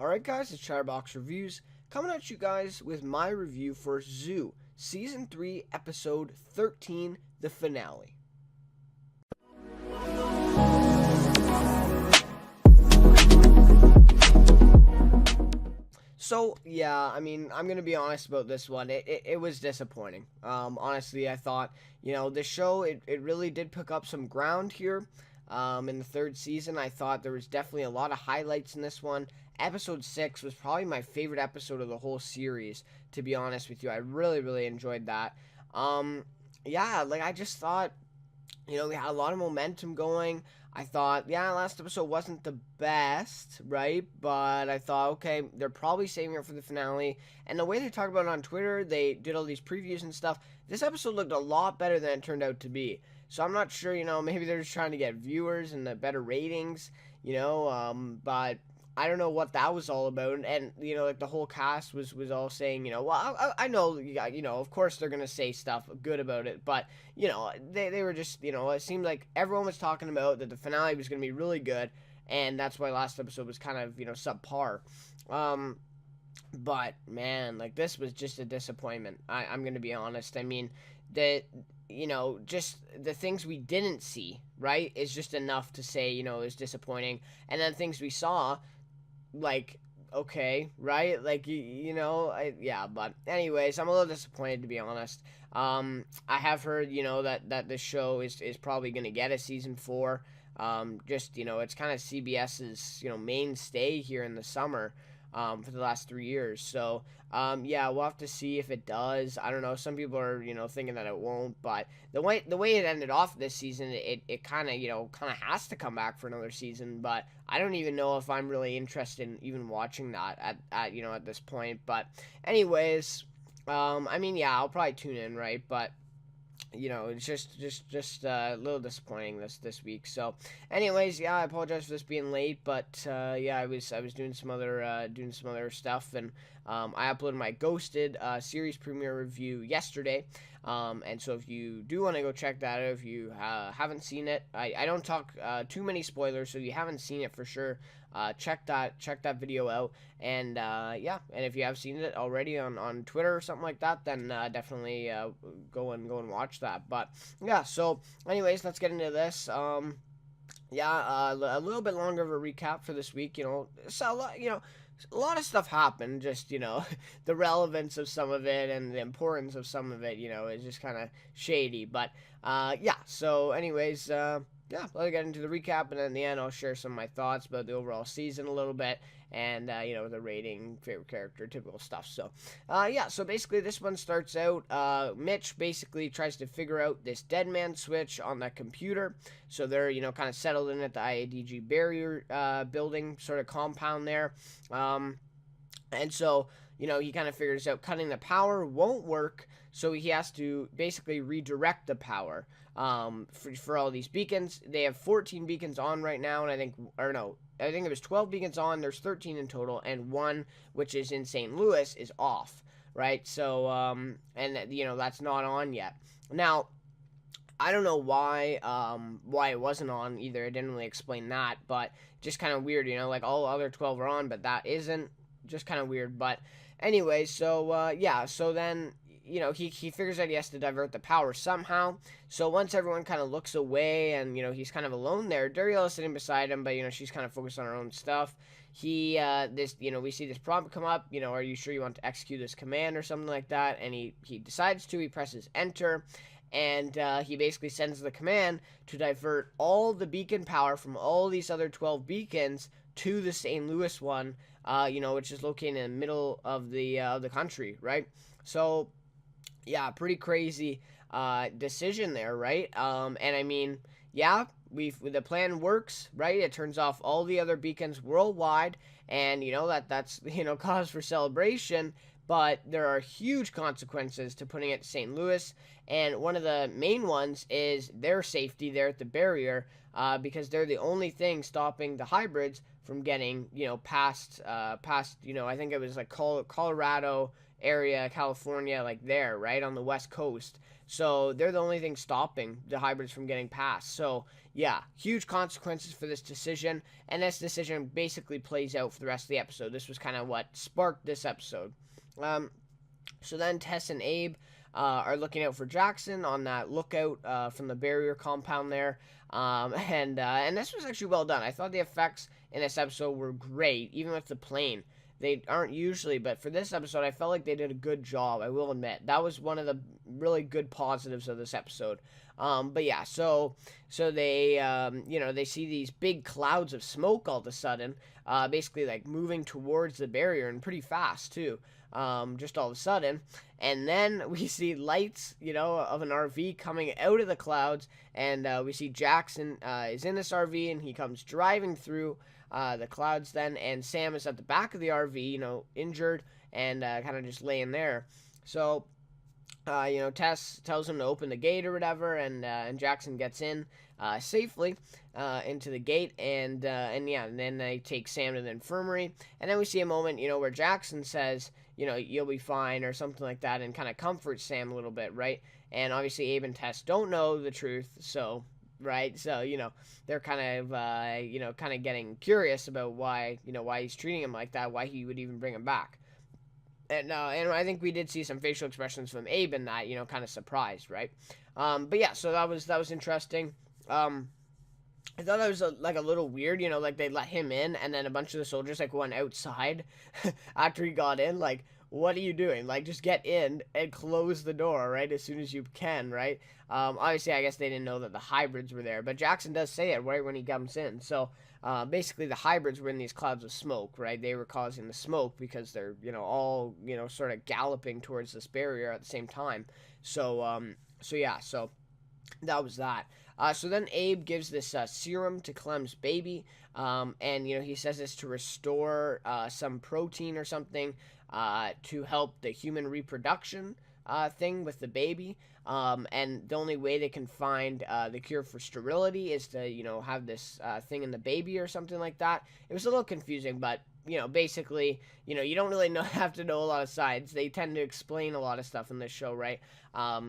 Alright guys, it's Chatterbox Reviews, coming at you guys with my review for Zoo, Season 3, Episode 13, the finale. So, yeah, I'm going to be honest about this one. It was disappointing. Honestly, I thought, this show, it really did pick up some ground here. In the third season, I thought there was definitely a lot of highlights in this one. Episode 6 was probably my favorite episode of the whole series, to be honest with you. I really, really enjoyed that. I just thought, we had a lot of momentum going. I thought, last episode wasn't the best, right? But I thought, okay, they're probably saving it for the finale. And the way they talk about it on Twitter, they did all these previews and stuff. This episode looked a lot better than it turned out to be. So I'm not sure, maybe they're just trying to get viewers and the better ratings, but I don't know what that was all about. And the whole cast was all saying, I know, of course they're going to say stuff good about it, but, they were just, it seemed like everyone was talking about that the finale was going to be really good, and that's why last episode was kind of, subpar. But, man, this was just a disappointment. I'm going to be honest. I mean, just the things we didn't see, right, is just enough to say, it was disappointing. And then things we saw, okay, right? But anyways, I'm a little disappointed, to be honest. I have heard, that this show is probably going to get a season 4. It's kind of CBS's, mainstay here in the summer. For the last 3 years. So, we'll have to see if it does. I don't know. Some people are, thinking that it won't. But the way it ended off this season, it kind of has to come back for another season. But I don't even know if I'm really interested in even watching that at this point. But anyways, I'll probably tune in, right? But it's just a little disappointing this week. So, anyways, I apologize for this being late, but I was doing some other stuff, and I uploaded my Ghosted series premiere review yesterday. And so if you do want to go check that out, if you haven't seen it, I don't talk too many spoilers, so if you haven't seen it for sure, check that video out. And and if you have seen it already on Twitter or something like that, then definitely go and watch that. But so anyways, let's get into this. A little bit longer of a recap for this week. A lot of stuff happened. Just the relevance of some of it and the importance of some of it, is just kind of shady. But so anyways, let's get into the recap, and then in the end, I'll share some of my thoughts about the overall season a little bit, and, the rating, favorite character, typical stuff. So, so basically this one starts out, Mitch basically tries to figure out this dead man switch on that computer. So they're, kind of settled in at the IADG barrier, building sort of compound there. And so, he kind of figures out cutting the power won't work, so he has to basically redirect the power for all these beacons. They have 14 beacons on right now, and I think it was 12 beacons on. There's 13 in total, and one, which is in St. Louis, is off, right? So, that's not on yet. Now, I don't know why it wasn't on either. It didn't really explain that, but just kind of weird, all other 12 are on, but that isn't. Just kind of weird. But anyway, so so then he figures out he has to divert the power somehow. So once everyone kind of looks away and he's kind of alone there, Duriel is sitting beside him, but she's kind of focused on her own stuff. We see this prompt come up, are you sure you want to execute this command or something like that? And he decides to. He presses enter, and he basically sends the command to divert all the beacon power from all these other 12 beacons to the St. Louis one, which is located in the middle of the country, right? So, pretty crazy decision there, right? And I mean, the plan works, right? It turns off all the other beacons worldwide, and that's cause for celebration. But there are huge consequences to putting it to St. Louis, and one of the main ones is their safety there at the barrier, because they're the only thing stopping the hybrids from getting, past, I think it was like Colorado area, California, like there, right on the West Coast. So they're the only thing stopping the hybrids from getting past. So yeah, huge consequences for this decision, and this decision basically plays out for the rest of the episode. This was kind of what sparked this episode. Um, so then Tess and Abe are looking out for Jackson on that lookout from the barrier compound there. And this was actually well done. I thought the effects in this episode were great, even with the plane. They aren't usually, but for this episode, I felt like they did a good job. I will admit that was one of the really good positives of this episode. But yeah, so they they see these big clouds of smoke all of a sudden, basically like moving towards the barrier and pretty fast too. Just all of a sudden, and then we see lights, of an RV coming out of the clouds, and we see Jackson is in this RV, and he comes driving through the clouds then, and Sam is at the back of the RV, injured and kind of just laying there. So, Tess tells him to open the gate or whatever, and Jackson gets in safely into the gate, and then they take Sam to the infirmary, and then we see a moment, where Jackson says, you'll be fine or something like that, and kind of comforts Sam a little bit, right? And obviously Abe and Tess don't know the truth, so right, so they're kind of getting curious about why he's treating him like that, why he would even bring him back. And I think we did see some facial expressions from Abe in that, kind of surprised, right? But yeah, so that was interesting. I thought that was a little weird, like they let him in, and then a bunch of the soldiers went outside after he got in. Like, what are you doing? Like, just get in and close the door, right, as soon as you can, right? Obviously, I guess they didn't know that the hybrids were there, but Jackson does say it right when he comes in. So, basically, the hybrids were in these clouds of smoke, right? They were causing the smoke because they're, all, sort of galloping towards this barrier at the same time. So that was that. So then Abe gives this serum to Clem's baby, and he says it's to restore some protein or something to help the human reproduction thing with the baby. And the only way they can find the cure for sterility is to have this thing in the baby or something like that. It was a little confusing, but basically, you don't really have to know a lot of science. They tend to explain a lot of stuff in this show, right?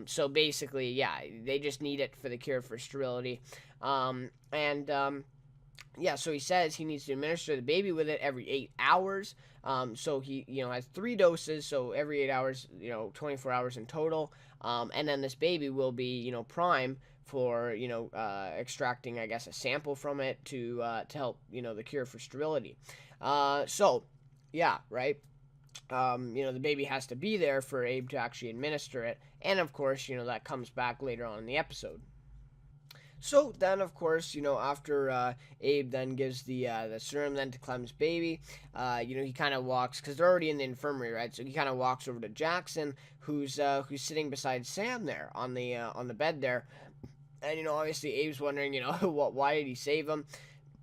So basically, yeah, they just need it for the cure for sterility. So he says he needs to administer the baby with it every 8 hours. So he, has 3 doses, so every 8 hours, 24 hours in total. And then this baby will be, prime for, extracting, I guess, a sample from it to help, the cure for sterility. Yeah, right. The baby has to be there for Abe to actually administer it. And of course, that comes back later on in the episode. So then, of course, after Abe then gives the serum then to Clem's baby, he kind of walks, because they're already in the infirmary, right? So he kind of walks over to Jackson, who's sitting beside Sam there on the bed there, and obviously Abe's wondering, why did he save him?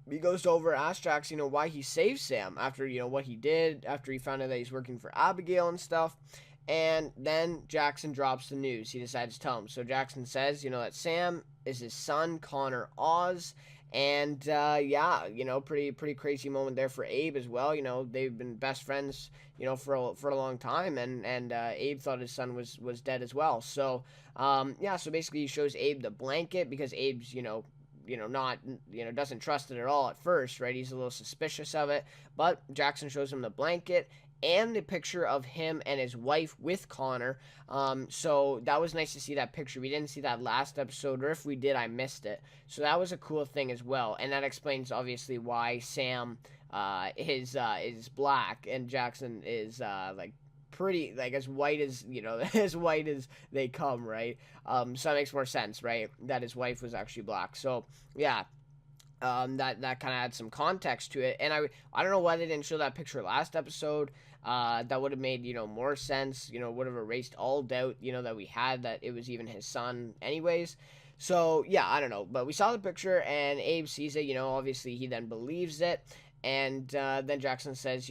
He goes over, asks Jackson, why he saved Sam after, what he did, after he found out that he's working for Abigail and stuff. And then Jackson drops the news. He decides to tell him. So Jackson says, that Sam is his son, Connor Oz. And, pretty crazy moment there for Abe as well. They've been best friends, for a long time. And Abe thought his son was dead as well. So, so basically he shows Abe the blanket because Abe's, doesn't trust it at all at first, right? He's a little suspicious of it. But Jackson shows him the blanket and the picture of him and his wife with Connor. So that was nice to see that picture. We didn't see that last episode, or if we did, I missed it. So that was a cool thing as well. And that explains, obviously, why Sam is black and Jackson is, pretty, as white as, as white as they come, right? So that makes more sense, right? That his wife was actually black. So, yeah. That kind of adds some context to it, and I don't know why they didn't show that picture last episode. That would have made more sense. Would have erased all doubt that we had that it was even his son, anyways. So yeah, I don't know, but we saw the picture and Abe sees it. Obviously he then believes it, Then Jackson says,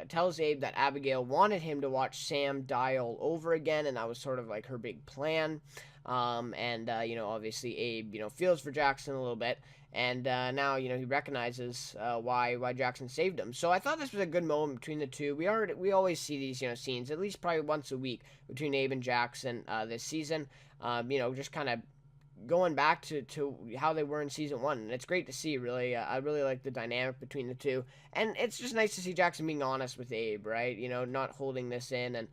tells Abe that Abigail wanted him to watch Sam die all over again, and that was sort of like her big plan. Obviously Abe, feels for Jackson a little bit, and now, he recognizes why Jackson saved him. So I thought this was a good moment between the two. We always see these, scenes at least probably once a week between Abe and Jackson this season. Just kind of going back to how they were in season one, and it's great to see. Really, I really like the dynamic between the two, and it's just nice to see Jackson being honest with Abe, right? Not holding this in, and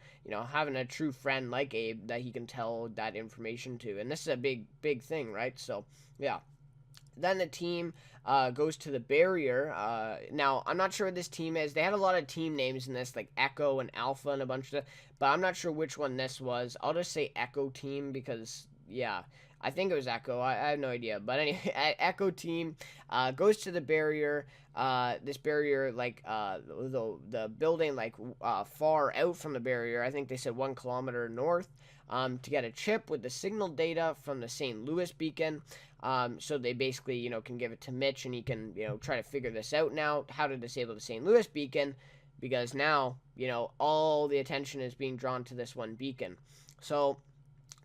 having a true friend like Abe that he can tell that information to, and this is a big thing, right? So yeah. Then the team goes to the barrier. Now, I'm not sure what this team is. They had a lot of team names in this, like Echo and Alpha and a bunch of stuff, but I'm not sure which one this was. I'll just say Echo Team because, yeah, I think it was Echo. I have no idea. But anyway, Echo Team goes to the barrier. This barrier, like the building, like far out from the barrier. I think they said 1 kilometer north. To get a chip with the signal data from the St. Louis beacon. So they basically, can give it to Mitch, and he can, try to figure this out now, how to disable the St. Louis beacon, because now, all the attention is being drawn to this one beacon. So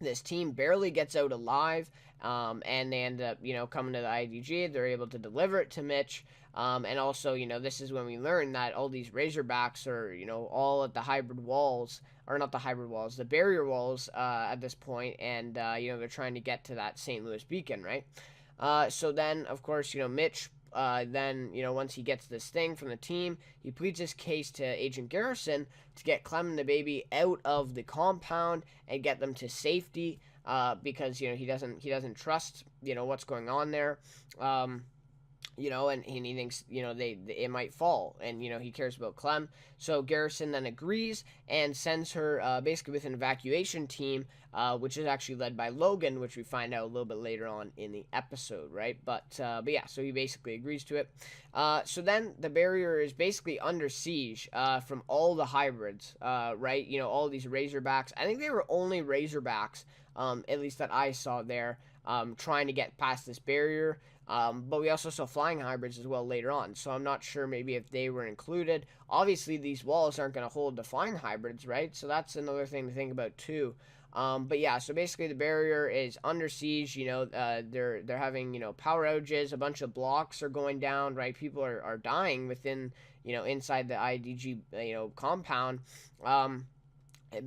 this team barely gets out alive, and they end up, coming to the IDG. They're able to deliver it to Mitch. And also, this is when we learn that all these Razorbacks are, all at the hybrid walls, or not the hybrid walls, the barrier walls at this point, and, they're trying to get to that St. Louis beacon, right? So then, of course, Mitch, once he gets this thing from the team, he pleads his case to Agent Garrison to get Clem and the baby out of the compound and get them to safety, because, he doesn't trust, what's going on there. And he thinks, it might fall, and, he cares about Clem. So Garrison then agrees and sends her basically with an evacuation team, which is actually led by Logan, which we find out a little bit later on in the episode, right? But yeah, so he basically agrees to it. So then the barrier is basically under siege from all the hybrids, right? All these Razorbacks. I think they were only Razorbacks, at least that I saw there, trying to get past this barrier. But we also saw flying hybrids as well later on, so I'm not sure maybe if they were included. Obviously, these walls aren't going to hold the flying hybrids, right? So that's another thing to think about too. But yeah, so basically the barrier is under siege. They're having power outages. A bunch of blocks are going down, right? People are dying within inside the IDG compound.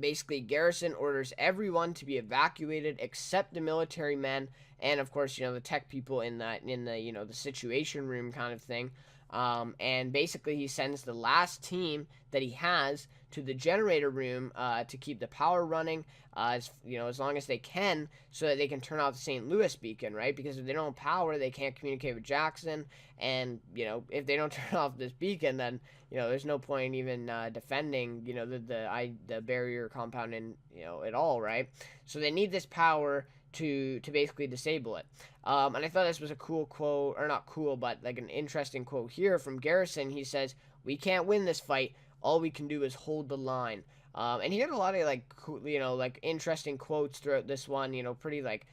Basically, Garrison orders everyone to be evacuated except the military men and, of course, the tech people in the the situation room kind of thing. And basically, he sends the last team that he has to the generator room to keep the power running, as long as they can, so that they can turn off the St. Louis beacon, right? Because if they don't have power, they can't communicate with Jackson, and if they don't turn off this beacon, then there's no point even defending the barrier compound at all, right? So they need this power to basically disable it. And I thought this was a cool quote, or not cool, but like an interesting quote here from Garrison. He says, "We can't win this fight. All we can do is hold the line." And he had a lot of like interesting quotes throughout this one. Pretty like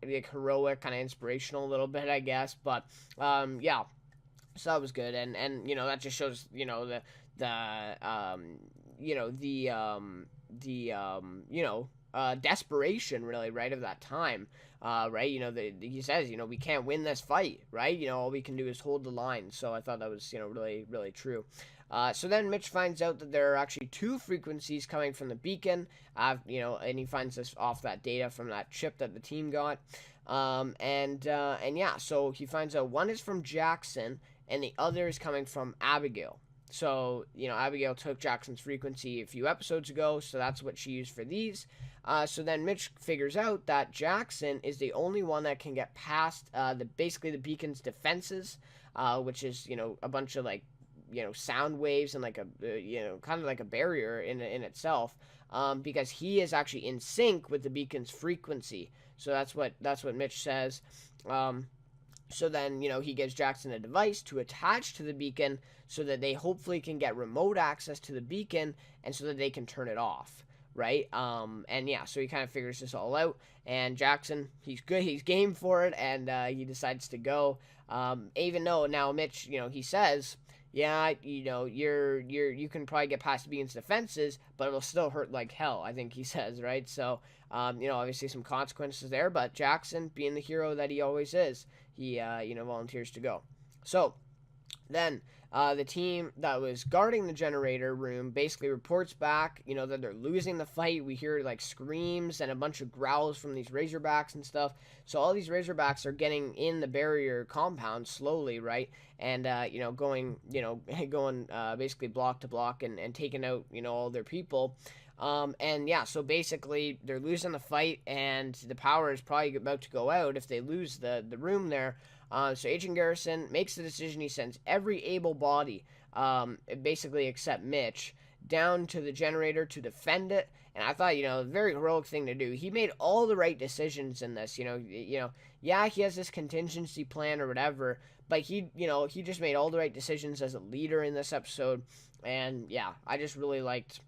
heroic, kind of inspirational a little bit, I guess. But yeah, so that was good, and that just shows desperation, really, right, of that time, right? He says, we can't win this fight, right? All we can do is hold the line. So I thought that was, really, really true. So then Mitch finds out that there are actually 2 frequencies coming from the beacon, and he finds this off that data from that chip that the team got. And yeah, so he finds out one is from Jackson and the other is coming from Abigail. So, Abigail took Jackson's frequency a few episodes ago, so that's what she used for these. So then Mitch figures out that Jackson is the only one that can get past basically the beacon's defenses, which is, a bunch of sound waves and like a, kind of like a barrier in itself, because he is actually in sync with the beacon's frequency. So that's what Mitch says. So then, he gives Jackson a device to attach to the beacon so that they hopefully can get remote access to the beacon and so that they can turn it off, right? And yeah, so he kind of figures this all out. And Jackson, he's good, he's game for it, and he decides to go. Even though now Mitch, he says, yeah, you can probably get past Bean's defenses, but it'll still hurt like hell, I think he says, right? So, obviously some consequences there, but Jackson, being the hero that he always is, he, volunteers to go. So, then the team that was guarding the generator room basically reports back, that they're losing the fight. We hear like screams and a bunch of growls from these Razorbacks and stuff. So all these Razorbacks are getting in the barrier compound slowly, right? And going, going basically block to block and taking out, all their people. And yeah, so basically they're losing the fight, and the power is probably about to go out if they lose the room there. So Agent Garrison makes the decision. He sends every able body, basically except Mitch, down to the generator to defend it. And I thought, a very heroic thing to do. He made all the right decisions in this. Yeah, he has this contingency plan or whatever, but he just made all the right decisions as a leader in this episode. And yeah, I just really liked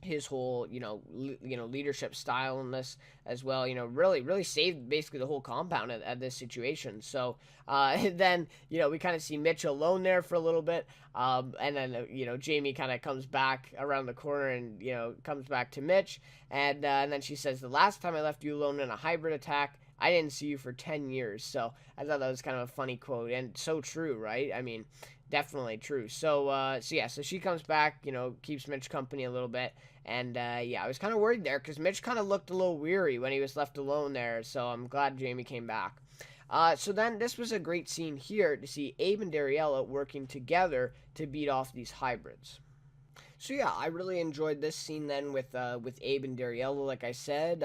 his whole leadership style in this as well. Really saved basically the whole compound at this situation. So then we kind of see Mitch alone there for a little bit, and then Jamie kind of comes back around the corner and comes back to Mitch, and then she says, "The last time I left you alone in a hybrid attack, I didn't see you for 10 years." So I thought that was kind of a funny quote, and so true, right? I mean, definitely true. So she comes back, keeps Mitch company a little bit. And I was kind of worried there because Mitch kind of looked a little weary when he was left alone there. So I'm glad Jamie came back. So then this was a great scene here to see Abe and Dariella working together to beat off these hybrids. So yeah, I really enjoyed this scene then with Abe and Dariella. Like I said,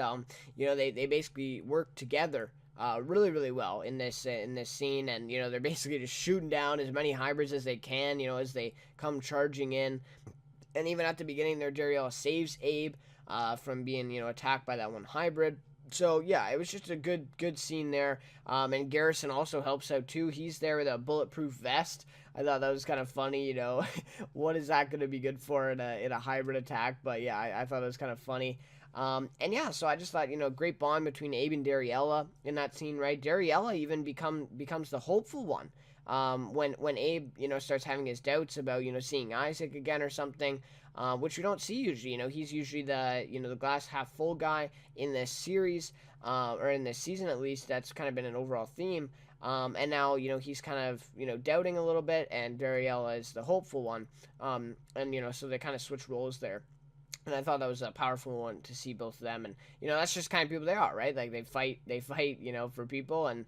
they basically work together really well in this scene, and they're basically just shooting down as many hybrids as they can, as they come charging in. And even at the beginning there, Dariella saves Abe from being attacked by that one hybrid. So yeah, it was just a good scene there. And Garrison also helps out too. He's there with a bulletproof vest. I thought that was kind of funny. What is that going to be good for in a hybrid attack? But yeah, I thought it was kind of funny. And yeah, so I just thought, great bond between Abe and Dariella in that scene, right? Dariella even becomes the hopeful one. When Abe, starts having his doubts about, seeing Isaac again or something, which we don't see usually. He's usually the glass half full guy in this series, or in this season at least. That's kind of been an overall theme. And now, he's kind of, doubting a little bit, and Dariella is the hopeful one. And, so they kind of switch roles there. And I thought that was a powerful one to see both of them. And, that's just kind of people they are, right? Like, they fight, for people, and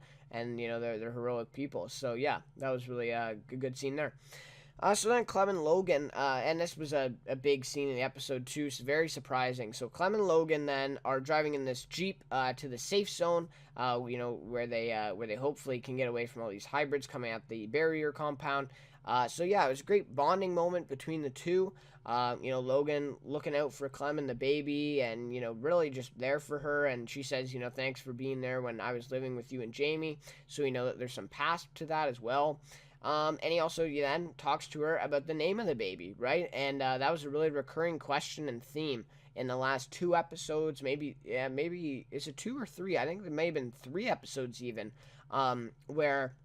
they're heroic people. So, yeah, that was really a good scene there. So then Clem and Logan, and this was a big scene in the episode too, so very surprising. So Clem and Logan then are driving in this Jeep to the safe zone, where they hopefully can get away from all these hybrids coming at the barrier compound. So yeah, it was a great bonding moment between the two. Logan looking out for Clem and the baby, and really just there for her. And she says, thanks for being there when I was living with you and Jamie. So we know that there's some past to that as well. And he also then talks to her about the name of the baby, right? And that was a really recurring question and theme in the last 2 episodes. Maybe is it 2 or 3? I think there may have been 3 episodes even, where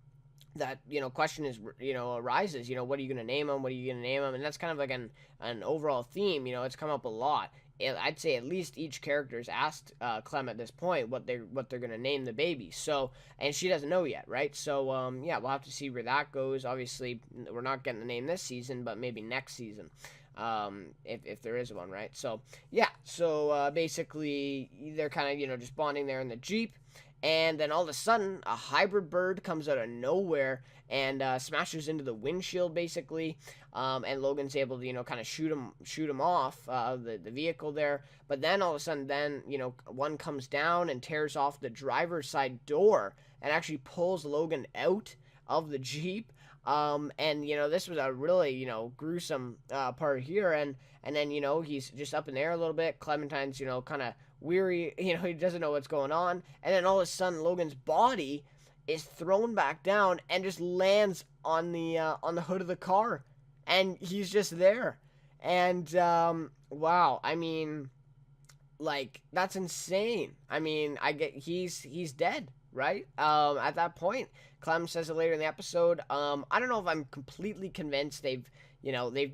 that question is arises. What are you gonna name him? What are you gonna name him? And that's kind of like an overall theme. It's come up a lot. I'd say at least each character's asked Clem at this point what they're gonna name the baby. So, and she doesn't know yet, right? So yeah, we'll have to see where that goes. Obviously, we're not getting the name this season, but maybe next season, if there is one, right? So yeah, so basically they're kind of just bonding there in the Jeep. And then all of a sudden, a hybrid bird comes out of nowhere and smashes into the windshield, basically. And Logan's able to, kind of shoot him off the vehicle there. But then all of a sudden, one comes down and tears off the driver's side door and actually pulls Logan out of the Jeep. And this was a really gruesome part here. And then he's just up in the air a little bit. Clementine's kind of weary, he doesn't know what's going on, and then all of a sudden Logan's body is thrown back down and just lands on the hood of the car, and he's just there. And wow, I mean, like, that's insane. I mean, I get he's dead. right? At that point, Clem says it later in the episode. I don't know if I'm completely convinced they've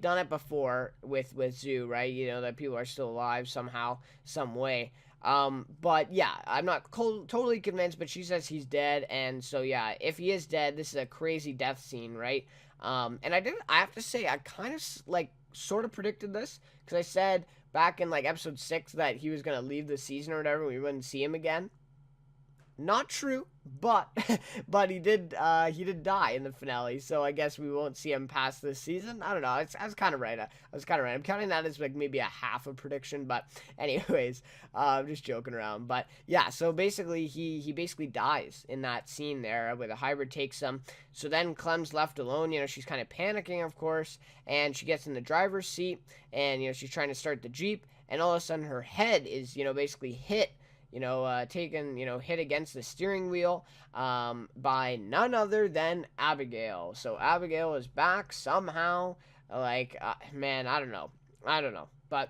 done it before with Zoo, right? That people are still alive somehow, some way. But yeah, I'm not totally convinced, but she says he's dead, and so yeah, if he is dead, this is a crazy death scene, right? And I have to say, I kind of like sort of predicted this because I said back in like episode 6 that he was gonna leave the season or whatever, we wouldn't see him again. Not true, but but he did die in the finale, so I guess we won't see him past this season. I don't know. I was kind of right. I was kind of right. I'm counting that as like maybe a half a prediction, but anyways, I'm just joking around. But yeah, so basically he basically dies in that scene there where the hybrid takes him. So then Clem's left alone. She's kind of panicking, of course, and she gets in the driver's seat, and she's trying to start the Jeep, and all of a sudden her head is basically hit taken, hit against the steering wheel by none other than Abigail. So Abigail is back somehow. Like, man, I don't know. But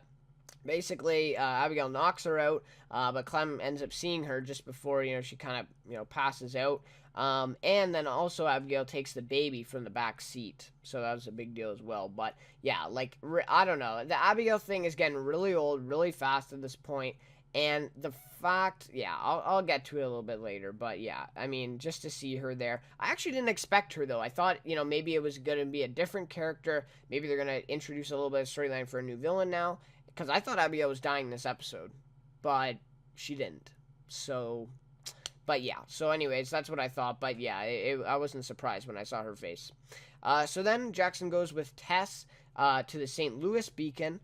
basically, Abigail knocks her out, but Clem ends up seeing her just before, she kind of, passes out. And then also Abigail takes the baby from the back seat. So that was a big deal as well. But yeah, like, I don't know. The Abigail thing is getting really old really fast at this point. And the fact, yeah, I'll get to it a little bit later, but yeah, I mean, just to see her there. I actually didn't expect her, though. I thought, maybe it was going to be a different character. Maybe they're going to introduce a little bit of storyline for a new villain now, because I thought Abigail was dying this episode, but she didn't. So, but yeah, so anyways, that's what I thought, but yeah, I wasn't surprised when I saw her face. So then Jackson goes with Tess to the St. Louis beacon,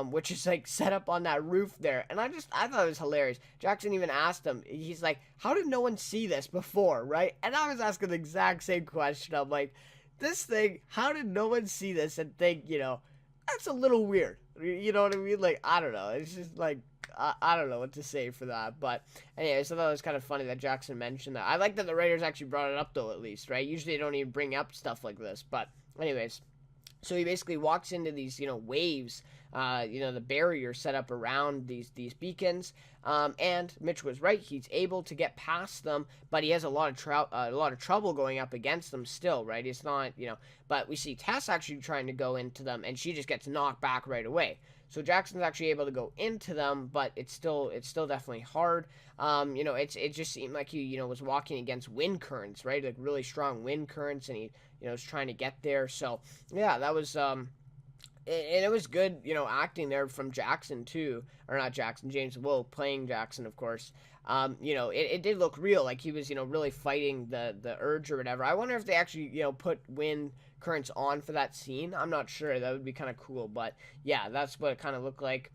which is like set up on that roof there. And I thought it was hilarious. Jackson even asked him, he's like, how did no one see this before, right? And I was asking the exact same question. I'm like, this thing, how did no one see this and think, that's a little weird. You know what I mean? Like, I don't know. It's just like, I don't know what to say for that. But anyways, I thought it was kind of funny that Jackson mentioned that. I like that the writers actually brought it up, though, at least, right? Usually they don't even bring up stuff like this. But anyways, so he basically walks into these, waves, the barrier set up around these beacons. And Mitch was right; he's able to get past them, but he has a lot of trouble going up against them still, right? It's not, But we see Tess actually trying to go into them, and she just gets knocked back right away. So Jackson's actually able to go into them, but it's still definitely hard. It just seemed like he was walking against wind currents, right? Like really strong wind currents, and he was trying to get there. So yeah, that was and it was good, acting there from Jackson too, or not Jackson, James Wu playing Jackson, of course. It did look real, like he was, really fighting the urge or whatever. I wonder if they actually, put wind currents on for that scene. I'm not sure. That would be kind of cool, but yeah, that's what it kind of looked like.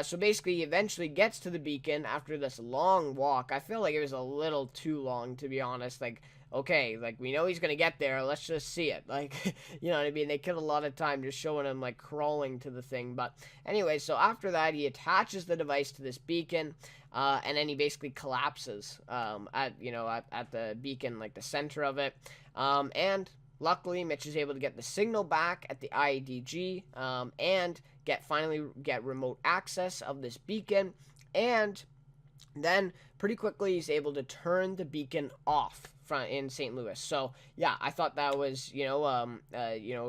So basically, he eventually gets to the beacon after this long walk. I feel like it was a little too long, to be honest. Like, okay, like, we know he's gonna get there, let's just see it. Like, you know what I mean? They killed a lot of time just showing him, like, crawling to the thing. But anyway, so after that, he attaches the device to this beacon, and then he basically collapses at the beacon, like, the center of it. And luckily, Mitch is able to get the signal back at the IEDG, and finally get remote access of this beacon, and then pretty quickly he's able to turn the beacon off in St. Louis. So yeah, I thought that was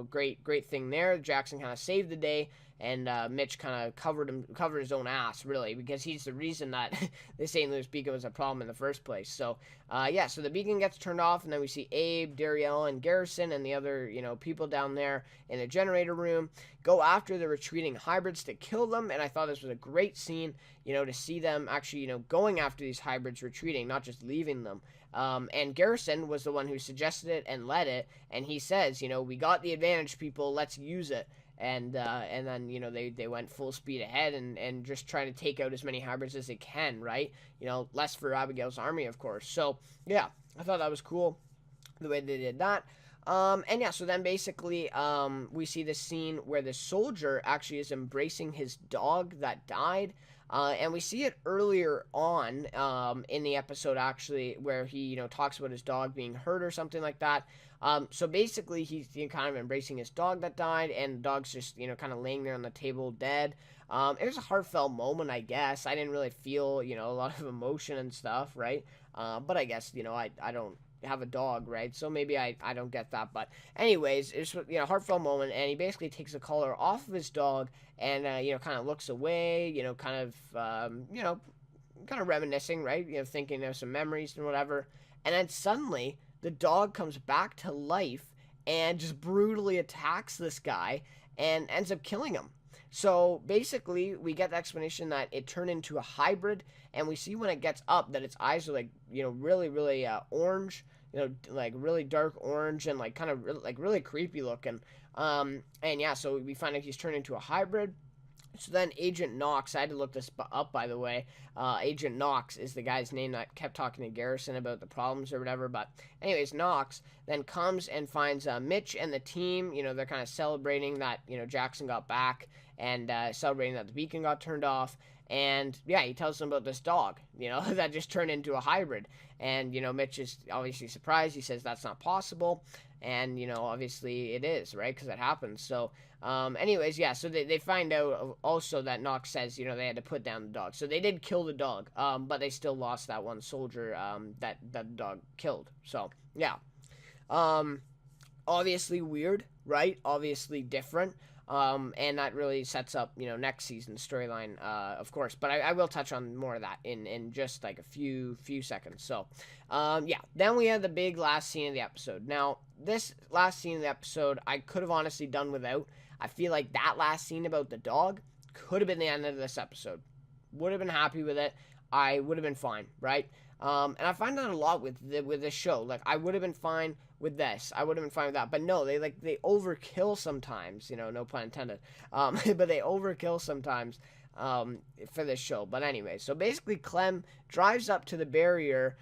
great thing there. Jackson kind of saved the day, and Mitch kind of covered his own ass, really, because he's the reason that the St. Louis beacon was a problem in the first place. So so the beacon gets turned off, and then we see Abe, Dariel, and Garrison and the other people down there in the generator room go after the retreating hybrids to kill them. And I thought this was a great scene, to see them actually going after these hybrids retreating, not just leaving them. And Garrison was the one who suggested it and led it, and he says, we got the advantage, people, let's use it. And then they went full speed ahead and just trying to take out as many hybrids as they can, right? Less for Abigail's army, of course. So yeah, I thought that was cool the way they did that. And yeah, so then basically we see this scene where the soldier actually is embracing his dog that died. And we see it earlier on in the episode, actually, where he, talks about his dog being hurt or something like that. So basically, he's kind of embracing his dog that died, and the dog's just, kind of laying there on the table dead. It was a heartfelt moment, I guess. I didn't really feel, a lot of emotion and stuff, right? But I guess, I don't have a dog, right? So maybe I don't get that. But anyways, it's, heartfelt moment, and he basically takes the collar off of his dog and, kind of looks away, kind of reminiscing, right? Thinking of some memories and whatever. And then suddenly the dog comes back to life and just brutally attacks this guy and ends up killing him. So basically, we get the explanation that it turned into a hybrid, and we see when it gets up that its eyes are like, really, really orange, like really dark orange and like kind of like really creepy looking. And yeah, so we find out he's turned into a hybrid. So then Agent Knox, I had to look this up, by the way. Agent Knox is the guy's name that kept talking to Garrison about the problems or whatever. But anyways, Knox then comes and finds Mitch and the team. They're kind of celebrating that, Jackson got back and celebrating that the beacon got turned off. And yeah, he tells them about this dog, that just turned into a hybrid. And, Mitch is obviously surprised. He says that's not possible. And, obviously it is, right? Because it happens. So, anyways, yeah, so they find out also that Knox says, they had to put down the dog. So they did kill the dog, but they still lost that one soldier that the dog killed. So, yeah. Obviously weird, right? Obviously different. And that really sets up, next season's storyline, of course. But I will touch on more of that in just like a few seconds. So, yeah. Then we had the big last scene of the episode. Now, this last scene of the episode, I could have honestly done without. I feel like that last scene about the dog could have been the end of this episode. Would have been happy with it. I would have been fine, right? And I find that a lot with this show. Like, I would have been fine with this. I would have been fine with that. But no, they overkill sometimes. No pun intended. But they overkill sometimes for this show. But anyway, so basically Clem drives up to the barrier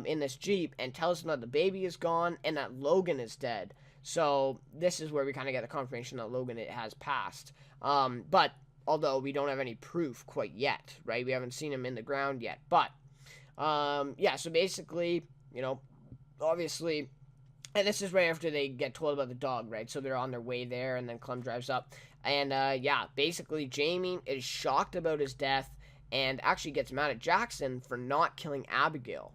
in this Jeep and tells them that the baby is gone and that Logan is dead. So this is where we kind of get the confirmation that Logan has passed. But although we don't have any proof quite yet, right? We haven't seen him in the ground yet. But yeah, so basically, obviously, and this is right after they get told about the dog, right? So they're on their way there, and then Clem drives up. And, yeah, basically, Jamie is shocked about his death and actually gets mad at Jackson for not killing Abigail.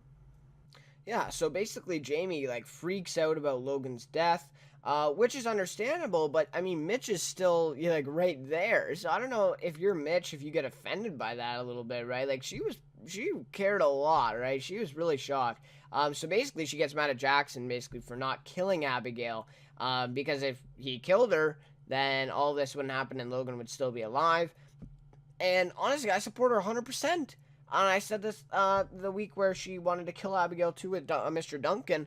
Yeah, so basically, Jamie, freaks out about Logan's death, which is understandable, but, I mean, Mitch is still, right there. So I don't know if you're Mitch, if you get offended by that a little bit, right? She cared a lot, right? She was really shocked. So basically, she gets mad at Jackson, basically, for not killing Abigail, because if he killed her, then all this wouldn't happen and Logan would still be alive. And honestly, I support her 100%. And I said this the week where she wanted to kill Abigail too with Mr. Duncan.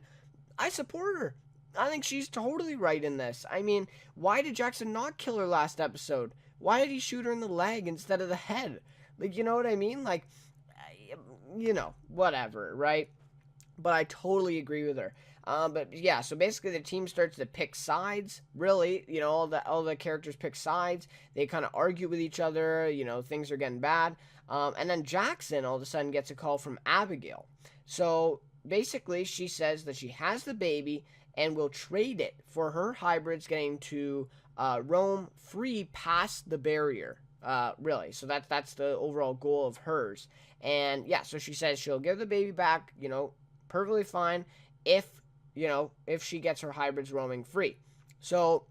I support her. I think she's totally right in this. I mean, why did Jackson not kill her last episode? Why did he shoot her in the leg instead of the head? You know what I mean? Whatever, right? But I totally agree with her. But yeah, so basically the team starts to pick sides. Really, all the characters pick sides. They kind of argue with each other. Things are getting bad. And then Jackson all of a sudden gets a call from Abigail. So basically, she says that she has the baby and will trade it for her hybrids getting to roam free past the barrier. Really. So that's the overall goal of hers. And yeah, so she says she'll give the baby back, perfectly fine if she gets her hybrids roaming free. So,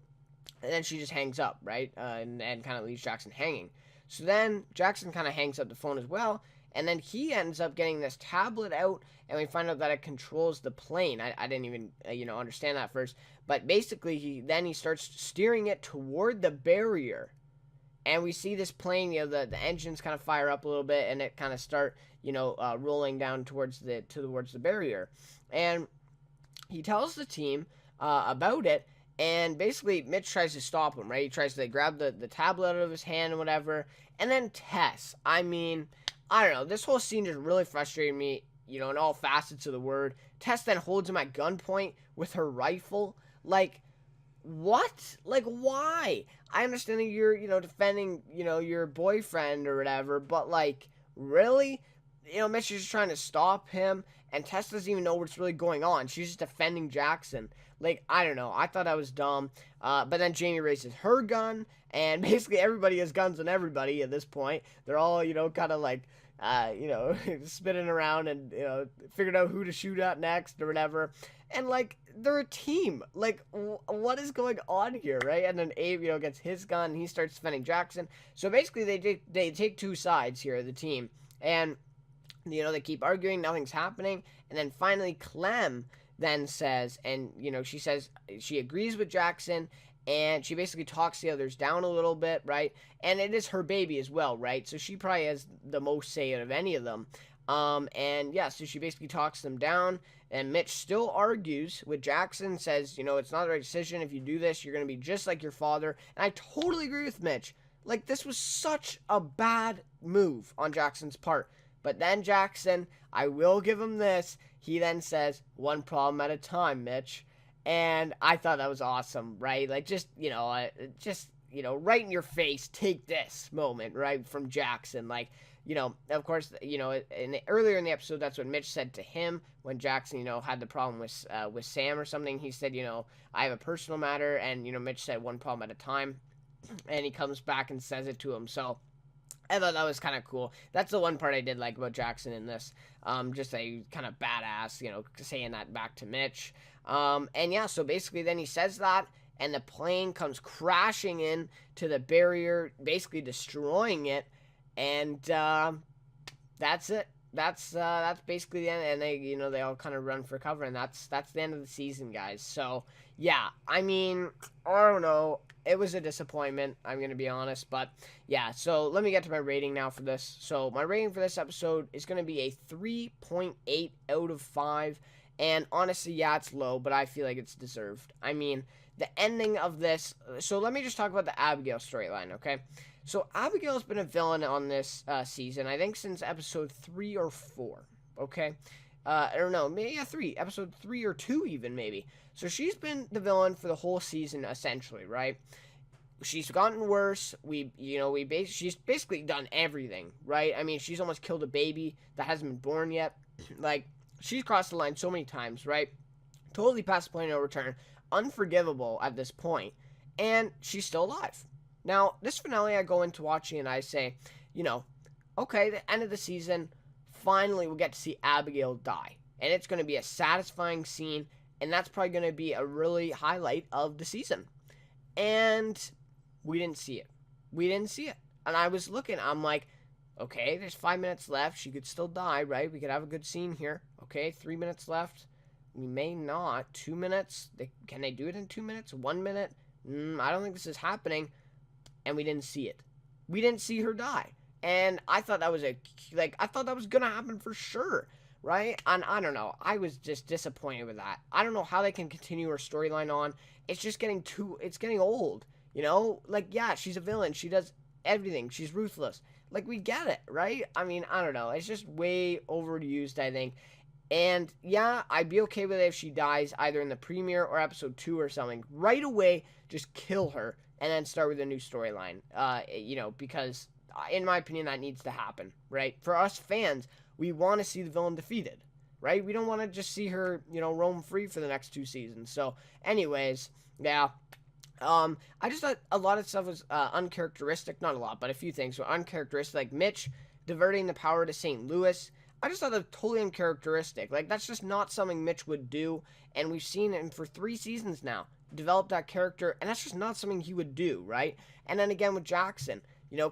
and then she just hangs up, right? And kind of leaves Jackson hanging. So then Jackson kind of hangs up the phone as well. And then he ends up getting this tablet out, and we find out that it controls the plane. I didn't even, understand that first. But basically, he starts steering it toward the barrier. And we see this plane, the engines kind of fire up a little bit, and it kind of start, rolling down towards the barrier. And he tells the team about it, and basically Mitch tries to stop him, right? He tries to grab the tablet out of his hand and whatever. And then Tess, I mean, I don't know. This whole scene just really frustrated me, in all facets of the word. Tess then holds him at gunpoint with her rifle. What? Why? I understand that you're, defending, your boyfriend or whatever, but, really? Mitch is just trying to stop him, and Tess doesn't even know what's really going on. She's just defending Jackson. Like, I don't know. I thought that was dumb. But then Jamie raises her gun, and basically everybody has guns on everybody at this point. They're all, kind of like, spinning around and, figured out who to shoot at next or whatever. And, like, they're a team. Like, what is going on here, right? And then Abe, gets his gun, and he starts defending Jackson. So basically they take two sides here, the team. And, they keep arguing, nothing's happening. And then finally Clem then says, and, she says she agrees with Jackson, and she basically talks the others down a little bit, right? And it is her baby as well, right? So she probably has the most say out of any of them. And yeah, so she basically talks them down, and Mitch still argues with Jackson, says, it's not the right decision. If you do this, you're going to be just like your father. And I totally agree with Mitch. Like, this was such a bad move on Jackson's part. But then Jackson, I will give him this, he then says, one problem at a time, Mitch. And I thought that was awesome, right? Like, just, right in your face, take this moment, right, from Jackson. Like, of course, earlier in the episode, that's what Mitch said to him when Jackson, had the problem with Sam or something. He said, I have a personal matter, and, Mitch said one problem at a time, and he comes back and says it to him. So I thought that was kind of cool. That's the one part I did like about Jackson in this. Just a kind of badass, saying that back to Mitch. And yeah, so basically then he says that, and the plane comes crashing in to the barrier, basically destroying it. And that's it. That's basically the end. And they all kind of run for cover, and that's the end of the season, guys. So yeah, I mean, I don't know. It was a disappointment, I'm going to be honest. But yeah, so let me get to my rating now for this. So my rating for this episode is going to be a 3.8 out of 5. And honestly, yeah, it's low, but I feel like it's deserved. I mean, the ending of this. So let me just talk about the Abigail storyline, okay? So Abigail's been a villain on this season, I think since episode 3 or 4, okay? I don't know, maybe 3, episode 3 or 2 even, maybe. So she's been the villain for the whole season, essentially, right? She's gotten worse. She's basically done everything, right? I mean, she's almost killed a baby that hasn't been born yet. Like, she's crossed the line so many times, right? Totally past the point of no return. Unforgivable at this point. And she's still alive. Now, this finale I go into watching and I say, okay, the end of the season, finally we'll get to see Abigail die. And it's going to be a satisfying scene, and that's probably going to be a really highlight of the season. And we didn't see it. And I was looking, I'm like, okay, there's 5 minutes left. She could still die, right? We could have a good scene here. Okay, 3 minutes left. We may not. 2 minutes. Can they do it in 2 minutes? 1 minute? I don't think this is happening. And we didn't see it. We didn't see her die. And I thought that was going to happen for sure, right? And I don't know. I was just disappointed with that. I don't know how they can continue her storyline on. It's just getting old, Like, yeah, she's a villain. She does everything. She's ruthless. Like, we get it, right? I mean, I don't know. It's just way overused, I think. And yeah, I'd be okay with it if she dies either in the premiere or episode 2 or something. Right away, just kill her and then start with a new storyline. Because in my opinion, that needs to happen, right? For us fans, we want to see the villain defeated, right? We don't want to just see her, roam free for the next 2 seasons. So anyways, yeah. I just thought a lot of stuff was uncharacteristic. Not a lot, but a few things were uncharacteristic. Like Mitch diverting the power to St. Louis. I just thought that was totally uncharacteristic. Like, that's just not something Mitch would do. And we've seen him for 3 seasons now develop that character. And that's just not something he would do, right? And then again with Jackson,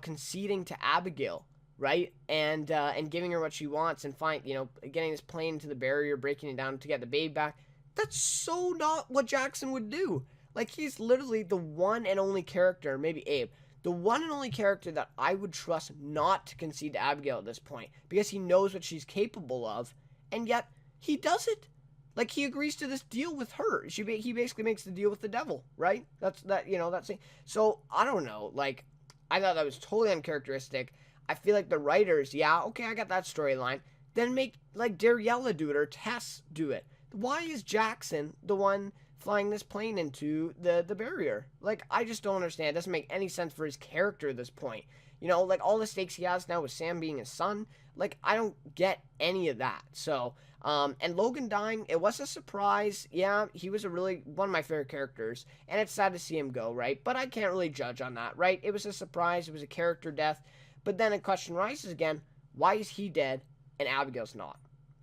conceding to Abigail, right? And giving her what she wants and getting this plane into the barrier, breaking it down to get the baby back. That's so not what Jackson would do. Like, he's literally the one and only character, maybe Abe, the one and only character that I would trust not to concede to Abigail at this point, because he knows what she's capable of, and yet he does it. Like, he agrees to this deal with her. He basically makes the deal with the devil, right? That's it. So, I don't know. Like, I thought that was totally uncharacteristic. I feel like the writers, yeah, okay, I got that storyline. Then make, like, Dariella do it or Tess do it. Why is Jackson the one flying this plane into the barrier. Like, I just don't understand. It doesn't make any sense for his character at this point. You know, like, all the stakes he has now with Sam being his son, like, I don't get any of that. So, and Logan dying, it was a surprise. Yeah, he was one of my favorite characters, and it's sad to see him go, right? But I can't really judge on that, right? It was a surprise. It was a character death. But then a question rises again, why is he dead and Abigail's not?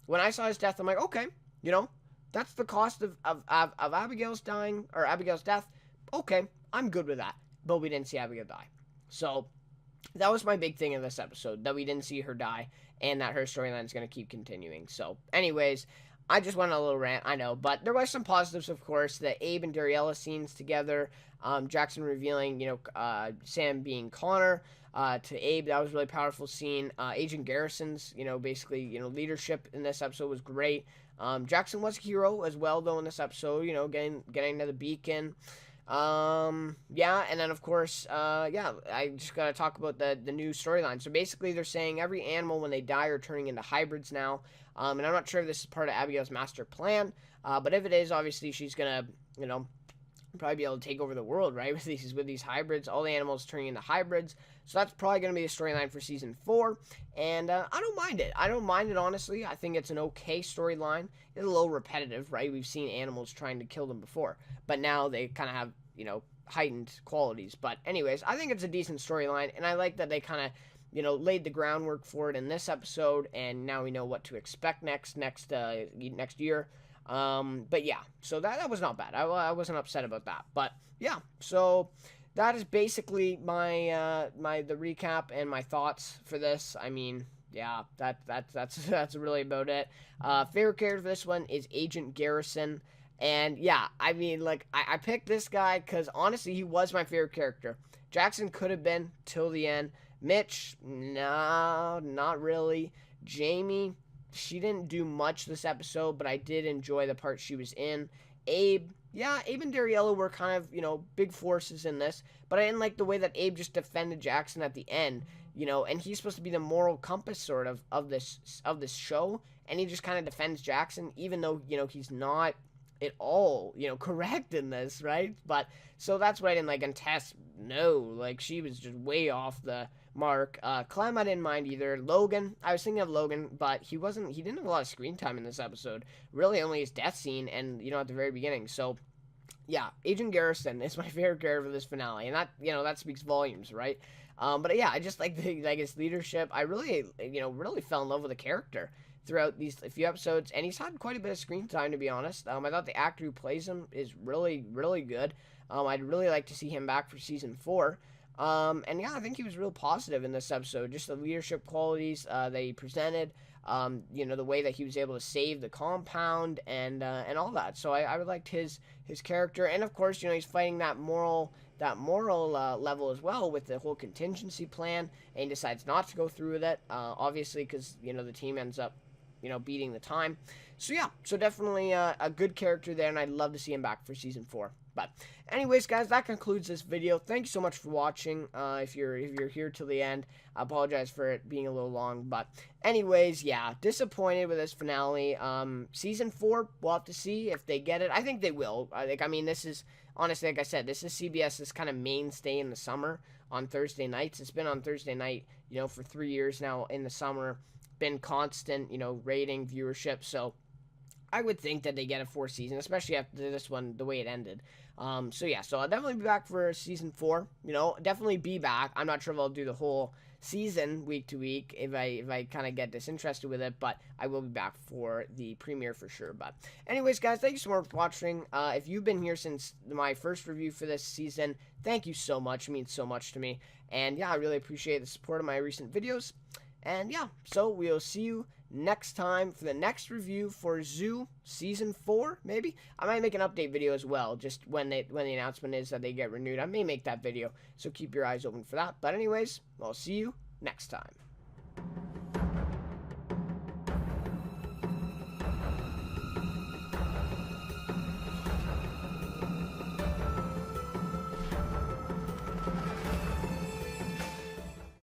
When I saw his death, I'm like, okay, you know, that's the cost of Abigail's dying, or Abigail's death. Okay, I'm good with that. But we didn't see Abigail die. So, that was my big thing in this episode, that we didn't see her die, and that her storyline is going to keep continuing. So, anyways, I just went on a little rant, I know, but there was some positives, of course. The Abe and Dariella scenes together, Jackson revealing, Sam being Connor to Abe, that was a really powerful scene. Agent Garrison's, basically, leadership in this episode was great. Jackson was a hero as well, though, in this episode, getting to the beacon. Yeah, and then of course, I just gotta talk about the new storyline. So basically, they're saying every animal when they die are turning into hybrids now. And I'm not sure if this is part of Abigail's master plan, but if it is, obviously she's gonna, probably be able to take over the world, right? With these hybrids, all the animals turning into hybrids. So that's probably going to be the storyline for season 4, and I don't mind it. I don't mind it, honestly. I think it's an okay storyline. It's a little repetitive, right? We've seen animals trying to kill them before, but now they kind of have, heightened qualities. But anyways, I think it's a decent storyline, and I like that they kind of, laid the groundwork for it in this episode, and now we know what to expect next year. But yeah, so that was not bad. I wasn't upset about that. But yeah, so that is basically the recap and my thoughts for this. I mean, yeah, that's really about it. Favorite character for this one is Agent Garrison. And yeah, I mean, like, I picked this guy because honestly, he was my favorite character. Jackson could have been till the end. Mitch, no, not really. Jamie, she didn't do much this episode, but I did enjoy the part she was in. Abe, yeah, Abe and Dariella were kind of, big forces in this, but I didn't like the way that Abe just defended Jackson at the end, and he's supposed to be the moral compass sort of this show, and he just kind of defends Jackson, even though, he's not at all, correct in this, right? But, so that's what I didn't like. And Tess, no, like, she was just way off the mark. Clem, I didn't mind either. Logan, I was thinking of Logan, but he didn't have a lot of screen time in this episode. Really only his death scene and, at the very beginning. So, yeah, Agent Garrison is my favorite character for this finale, and that, that speaks volumes, right? But yeah, I just like his leadership. I really, really fell in love with the character throughout these few episodes, and he's had quite a bit of screen time, to be honest. I thought the actor who plays him is really, really good. I'd really like to see him back for season 4. And yeah, I think he was real positive in this episode. Just the leadership qualities that he presented, the way that he was able to save the compound and all that. So I liked his character, and of course, he's fighting that moral level as well with the whole contingency plan, and he decides not to go through with it, obviously, because the team ends up beating the time. So yeah, so definitely a good character there, and I'd love to see him back for season 4. But anyways, guys, that concludes this video. Thank you so much for watching. If you're here till the end, I apologize for it being a little long. But anyways, yeah, disappointed with this finale. Season 4, we'll have to see if they get it. I think they will. This is, honestly, like I said, this is CBS's kind of mainstay in the summer on Thursday nights. It's been on Thursday night, for 3 years now in the summer. Been constant, rating, viewership. So I would think that they get a 4th season, especially after this one, the way it ended. So yeah, so I'll definitely be back for season 4. Definitely be back. I'm not sure if I'll do the whole season week to week if I kind of get disinterested with it, but I will be back for the premiere for sure. But anyways, guys, thank you so much for watching. If you've been here since my first review for this season, thank you so much. It means so much to me. And yeah, I really appreciate the support of my recent videos. And yeah, so we'll see you next time for the next review for Zoo Season 4, maybe? I might make an update video as well, just when the announcement is that they get renewed. I may make that video, so keep your eyes open for that. But anyways, I'll see you next time.